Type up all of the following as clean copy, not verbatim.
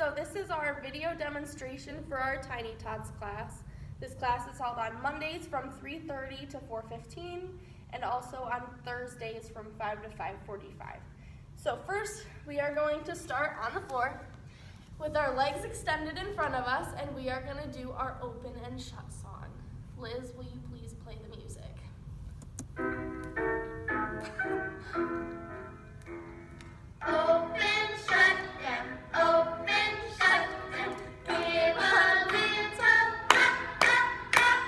so this is our video demonstration for our Tiny Tots class. This class is held on Mondays from 3:30 to 4:15 and also on Thursdays from 5 to 5:45. So first we are going to start on the floor with our legs extended in front of us, and we are going to do our open and shut song. Liz, will you please play the music? Open, shut them, open, shut them, give a little clap, clap, clap.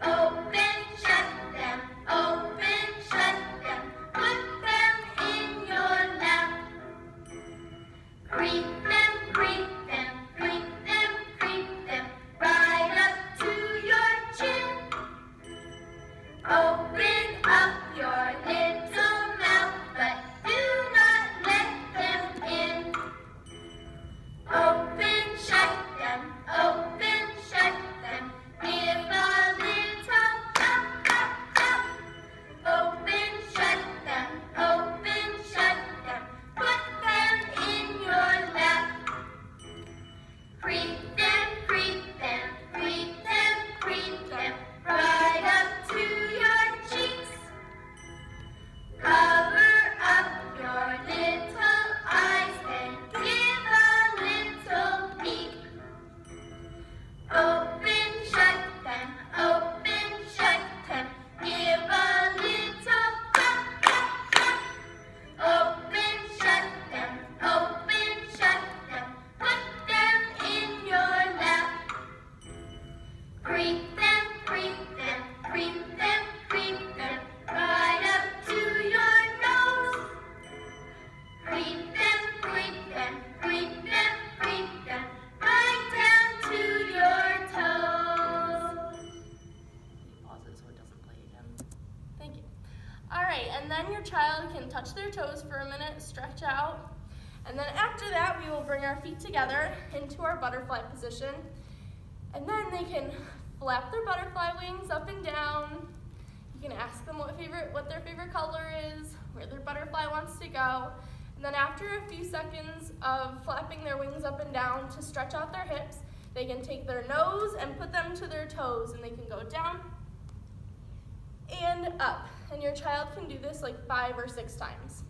Open, shut them, put them in your lap. Creep them, creep them, creep them, creep them, right up to your chin. Open up your little mouth, but do not let them in. Open, shut them, give a little clap, clap, clap. Open, shut them, put them in your lap. Creep them, creep them, creep them, creep them, right up to your cheeks. Cover up your little eyes and give a little peek. Open, shut them, give a little clap, clap, clap. Open, shut them, put them in your lap. Creep them, creep them, creep them, creep them, right up to your nose. Creep them, creep them, creep them, creep them, right down to your toes. Pause it so it doesn't play again. Thank you. All right, and then your child can touch their toes for a minute, stretch out, and then after that we will bring our feet together into our butterfly position, and then they can flap their butterfly wings up and down. You can ask them what their favorite color is, where their butterfly wants to go, and then after a few seconds of flapping their wings up and down to stretch out their hips, they can take their nose and put them to their toes, and they can go down and up. And your child can do this like 5 or 6 times.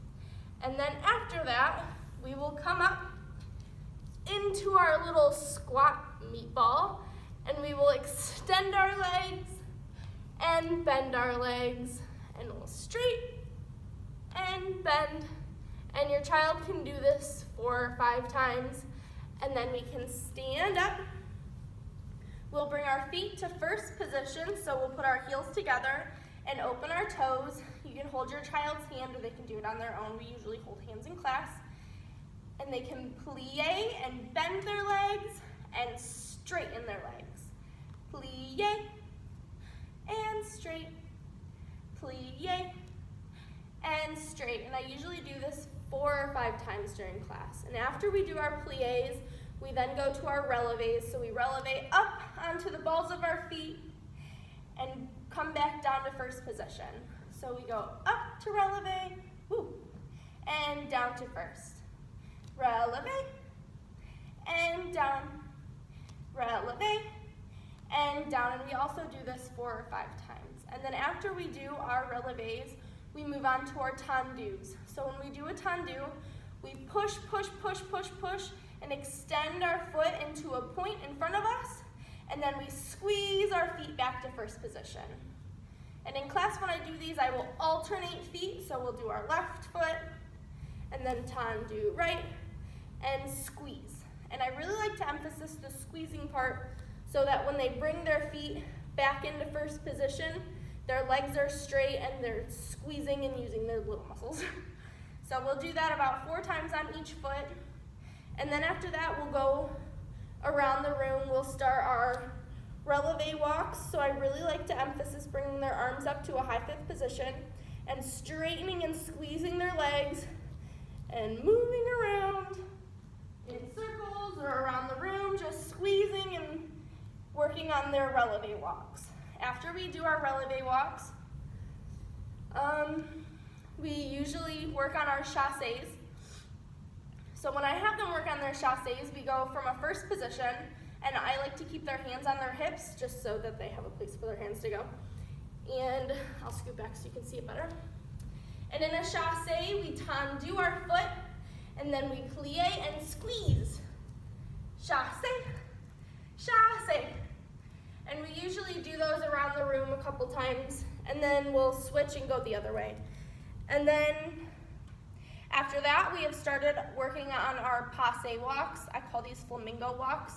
And then after that, we will come up into our little squat meatball, and we will extend our legs and bend our legs, and we'll straight and bend. And your child can do this 4 or 5 times, and then we can stand up. We'll bring our feet to first position, so we'll put our heels together and open our toes. You can hold your child's hand, or they can do it on their own. We usually hold hands in class. And they can plie and bend their legs and straighten their legs. Plie and straight, plie and straight. And I usually do this 4 or 5 times during class. And after we do our plies, we then go to our releves. So we releve up onto the balls of our feet and come back down to first position. So we go up to releve, woo, and down to first. Releve, and down, releve, and down. And we also do this 4 or 5 times. And then after we do our releves, we move on to our tendus. So when we do a tendu, we push, push, push, push, push, and extend our foot into a point in front of us, and then we squeeze our feet back to first position. And in class, when I do these, I will alternate feet. So we'll do our left foot, and then tendu right, and squeeze. And I really like to emphasize the squeezing part so that when they bring their feet back into first position, their legs are straight and they're squeezing and using their little muscles. So we'll do that about 4 times on each foot. And then after that, we'll go around the room. We'll start our releve walks. So I really like to emphasize bringing their arms up to a high fifth position and straightening and squeezing their legs and moving around in circles or around the room, just squeezing and working on their releve walks. After we do our releve walks, we usually work on our chassés. So when I have them work on their chassés, we go from a first position, and I like to keep their hands on their hips just so that they have a place for their hands to go. And I'll scoot back so you can see it better. And in a chassé, we tendu our foot, and then we plie and squeeze. Chassé, chassé. And we usually do those around the room a couple times, and then we'll switch and go the other way. And then after that, we have started working on our passe walks. I call these flamingo walks.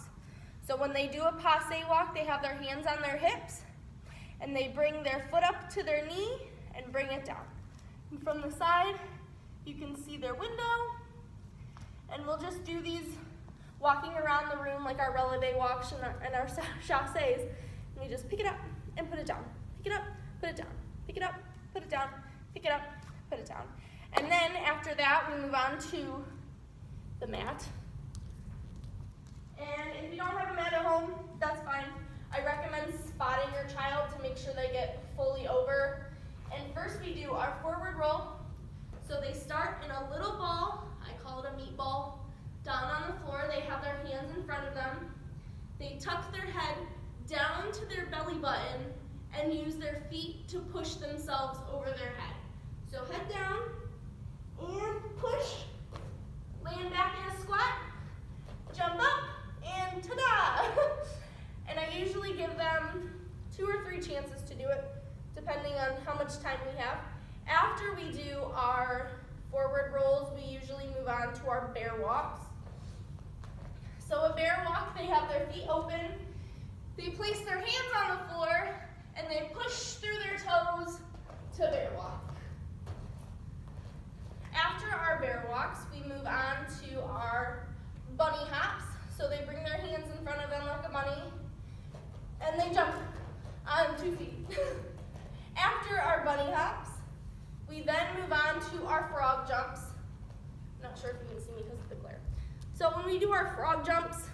So when they do a passe walk, they have their hands on their hips, and they bring their foot up to their knee and bring it down. And from the side, you can see their window, and we'll just do these walking around the room like our releve walks and our chassés. And we just pick it up and put it down. Pick it up, put it down. Pick it up, put it down. Pick it up, put it down. And then after that, we move on to the mat. And if you don't have a mat at home, that's fine. I recommend spotting your child to make sure they get fully over. And first we do our forward roll. So they start in a little ball, I call it a meatball, down on the floor. They have their hands in front of them. They tuck their head down to their belly button and use their feet to push themselves over their head. So head down and push, land back in a squat, jump up, and ta-da! And I usually give them 2 or 3 chances to do it, depending on how much time we have. After we do our forward rolls, we usually move on to our bear walks. So a bear walk, they have their feet open, they place their hands on the floor, and they push through their toes to bear walk. After our bear walks, we move on to our bunny hops. So they bring their hands in front of them like a bunny, and they jump on 2 feet. After our bunny hops, we then move on to our frog jumps. I'm not sure if you can see me because of the glare. So when we do our frog jumps,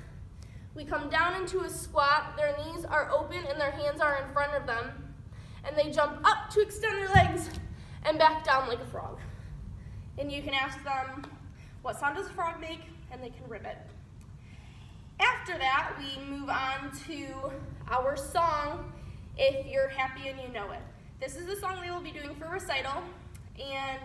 we come down into a squat, their knees are open and their hands are in front of them, and they jump up to extend their legs and back down like a frog. And you can ask them, what sound does a frog make? And they can ribbit. After that, we move on to our song, If You're Happy and You Know It. This is the song they will be doing for recital, and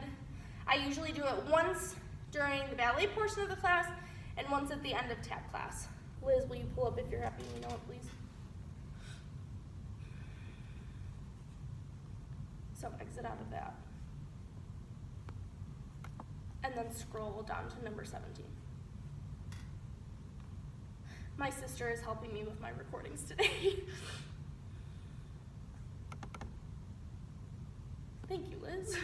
I usually do it once during the ballet portion of the class and once at the end of tap class. Liz, will you pull up If You're Happy and You Know It, please? So exit out of that. And then scroll down to number 17. My sister is helping me with my recordings today. Thank you, Liz.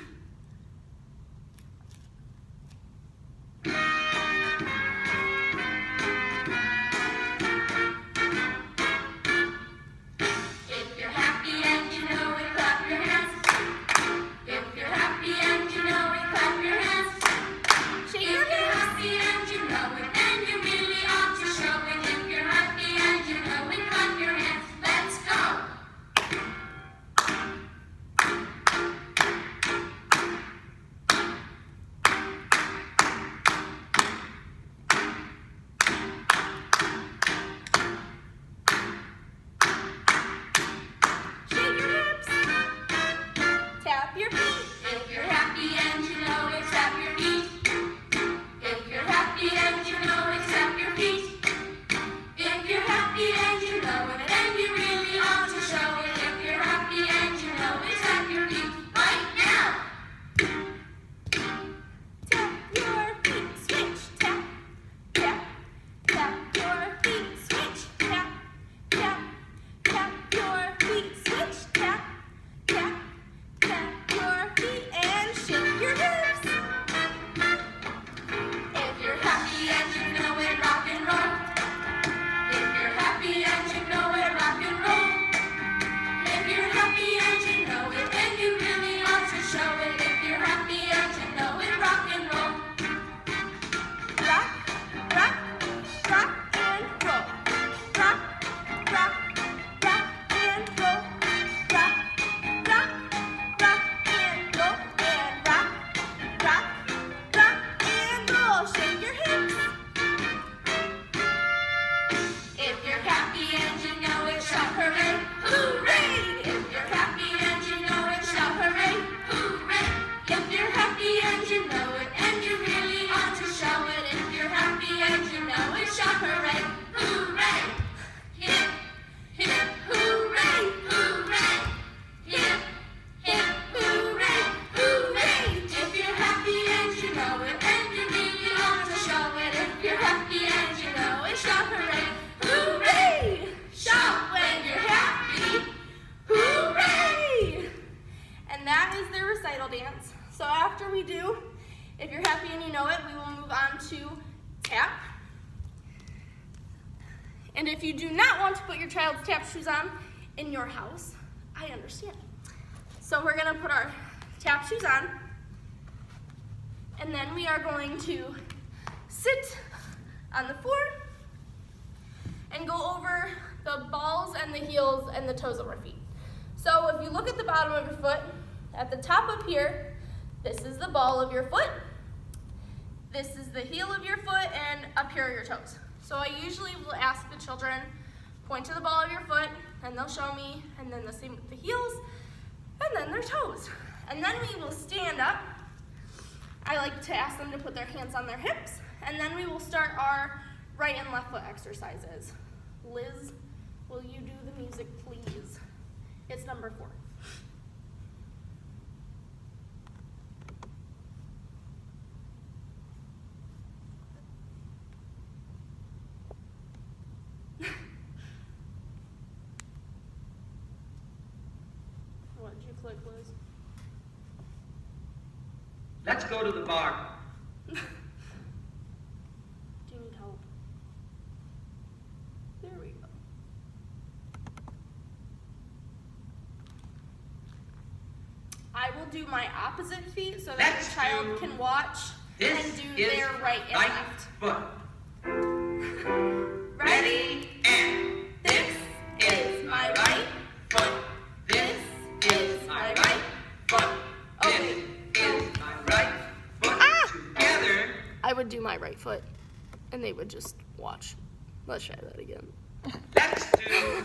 If you're happy and you know it, clap your hands. If you're happy and you know it, clap your hands. Shake If your you're hands. happy and you know it, then you really ought to show it. If you're happy and you know it, clap your hands. Let's go. tap. And if you do not want to put your child's tap shoes on in your house, I understand. So we're gonna put our tap shoes on, and then we are going to sit on the floor and go over the balls and the heels and the toes of our feet. So if you look at the bottom of your foot, at the top up here, this is the ball of your foot, this is the heel of your foot, and up here are your toes. So I usually will ask the children, point to the ball of your foot, and they'll show me, and then the same with the heels, and then their toes. And then we will stand up. I like to ask them to put their hands on their hips, and then we will start our right and left foot exercises. Liz, will you do the music, please? It's number 4. What did you click, Liz? Let's go to the bar. Do you need help? There we go. I will do my opposite feet so that your child can watch and do their right and left. Foot. Ready? And This is my right foot. This is my right foot. Okay. This is my right foot. Together. I would do my right foot, and they would just watch. Let's try that again. Let's do.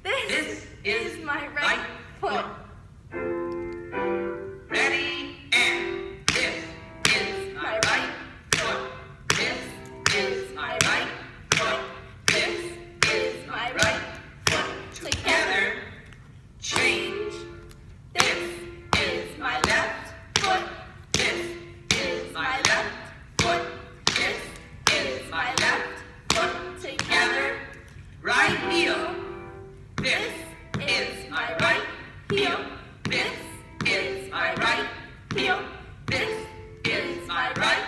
This is my right foot. Ready? And this is my right foot. This is my right foot. This is my right foot. Together. Change. This is my left foot. This Is my left foot. This Is my left foot. Together. right heel. This is my right heel. This is my right heel. This is my right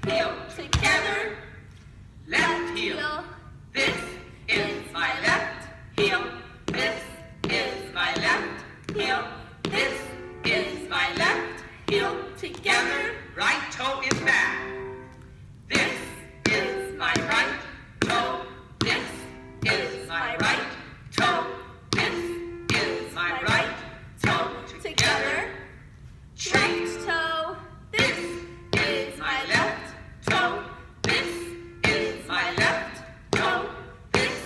heel. Together. Left heel. This is my left heel. This is my left heel. This is my left heel. Together. Right toe is back. This is my right toe. This is my right toe. This is my right toe. Together. Left toe. This is my left toe. This is my left toe. This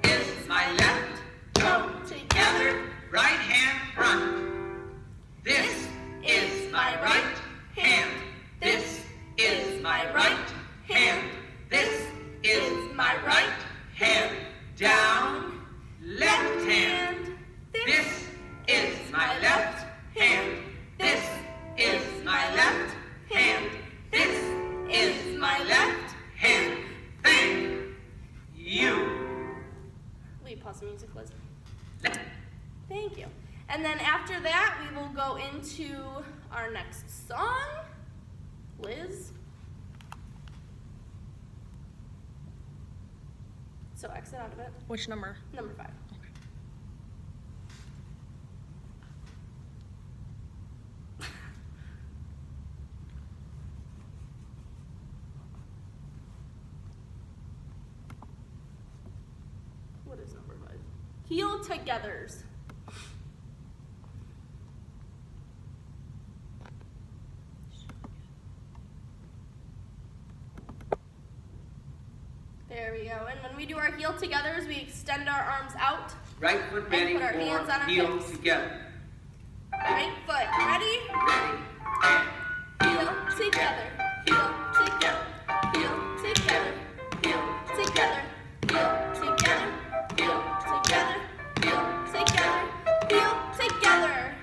is my left toe. Together. Right hand front. This is my right hand. This is my right hand. This is my right hand. Down. Left hand. This is my left hand. This is my left hand. This is my left hand. Thank you. Will you pause the music, Liz? Thank you. And then after that, we will go into our next song. Liz? So exit out of it. Which number? Number 5. What is number 5? Heel togethers. There we go. And when we do our heel togethers, we extend our arms out. Right foot ready put our hands on for our heel hips. together. Right foot. Ready? Ready? And Heel together. Heel together. Heel together. Heel together. Heel together. Heel together. Heel together. Heel together.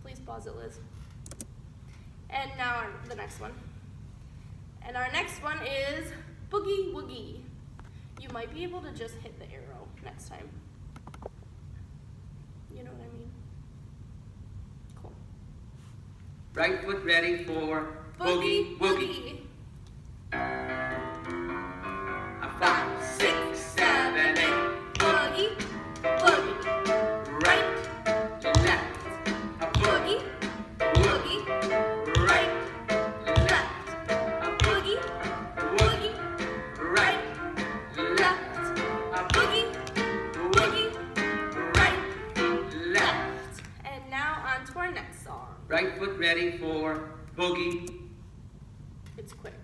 Please pause it, Liz. And now the next one. And our next one is boogie woogie. You might be able to just hit the arrow next time. You know what I mean? Cool. right foot ready for boogie woogie. Ready for boogie. It's quick.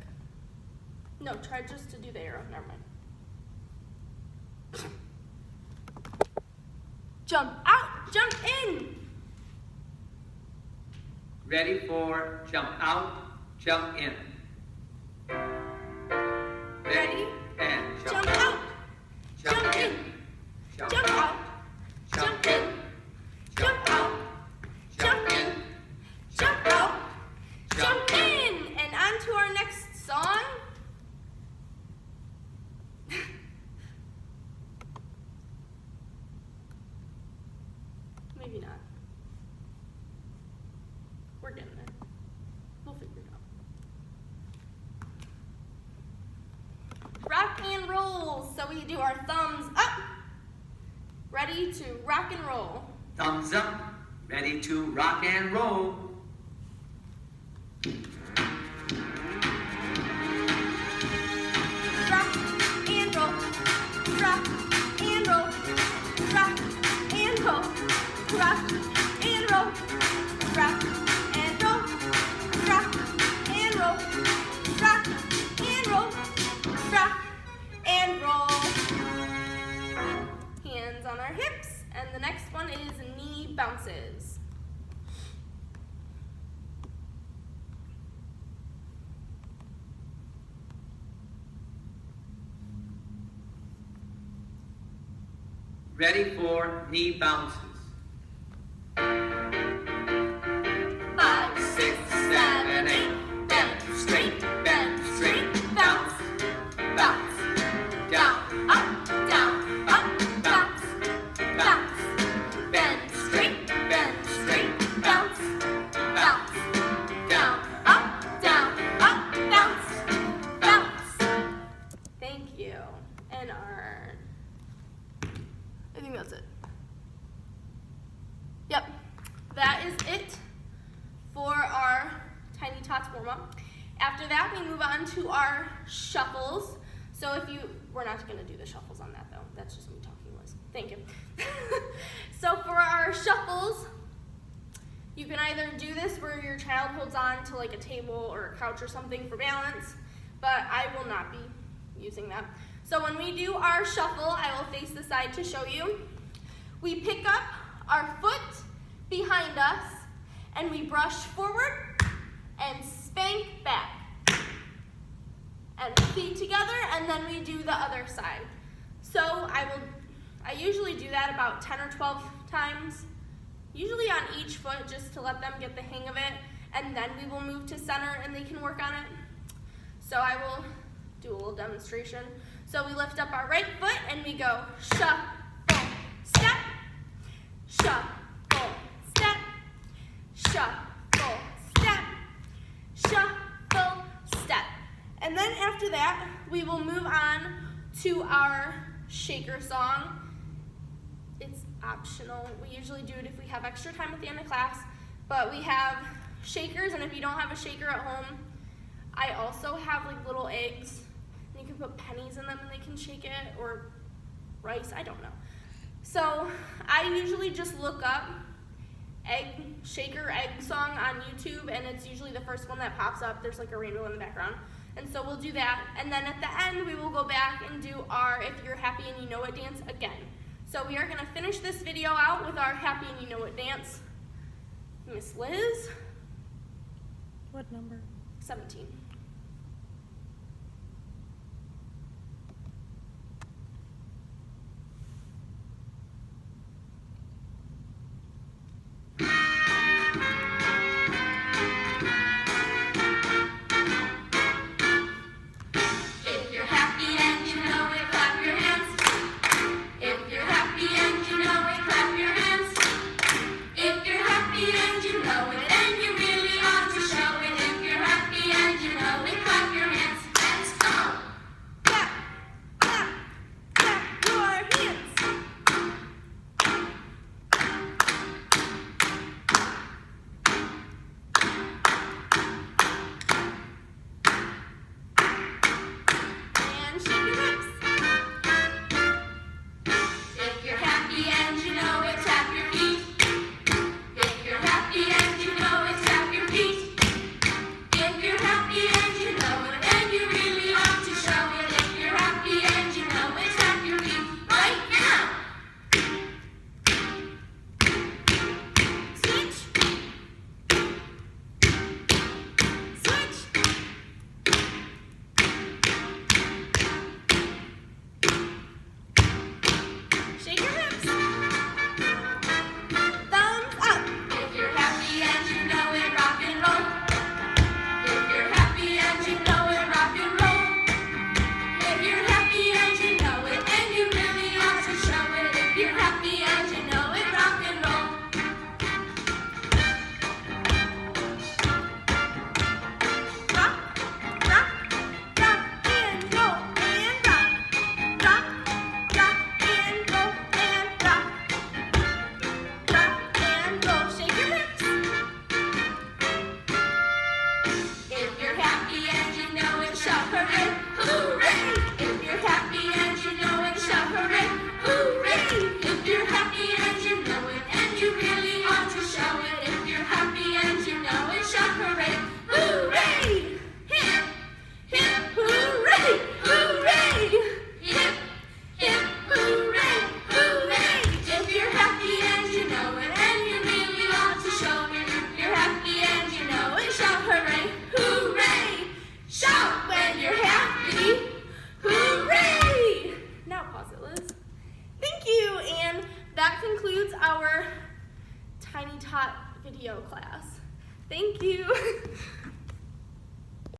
No, try just to do the arrow. Never mind. Jump out, jump in. Ready for jump out, jump in. Ready? And Jump out, jump in. Jump Jump out, jump in. Jump out, jump in. Jump out, jump in. And on to our next song. Maybe not. We're getting there. We'll figure it out. Rock and roll. So we do our thumbs up. Ready to rock and roll. thumbs up. Ready to rock and roll. Rock and roll. Rock and roll. Rock and roll. Rock and roll. Rock and roll. Rock and roll. Rock and roll. Rock and roll. Hands on our hips. And the next one is knee bounces. Ready for knee bounces. 5, 6, 7, 8. Bend straight, bounce, bounce. Down, up, bounce, bounce. Bend straight, bounce, bounce. Down, up, bounce. Thank you. And I think that's it. Yep, that is it for our Tiny Tots warm-up. After that, we move on to our shuffles. So we're not gonna do the shuffles on that though. That's just me talking, Liz. Thank you. So for our shuffles, you can either do this where your child holds on to like a table or a couch or something for balance, but I will not be using that. So when we do our shuffle, I will face the side to show you. We pick up our foot behind us and we brush forward and spank back. And feet together, and then we do the other side. So I usually do that about 10 or 12 times, usually on each foot just to let them get the hang of it, and then we will move to center and they can work on it. So I will do a little demonstration. So we lift up our right foot and we go shuffle, step, shuffle, step, shuffle, step, shuffle, step. And then after that, we will move on to our shaker song. It's optional. We usually do it if we have extra time at the end of class, but we have shakers, and if you don't have a shaker at home, I also have like little eggs, and you can put pennies in them and they can shake it, or rice, I don't know. So I usually just look up shaker egg song on YouTube, and it's usually the first one that pops up. There's like a rainbow in the background. And so we'll do that, and then at the end we will go back and do our If You're Happy and You Know It dance again. So we are going to finish this video out with our Happy and You Know It dance. Miss Liz? What number? 17.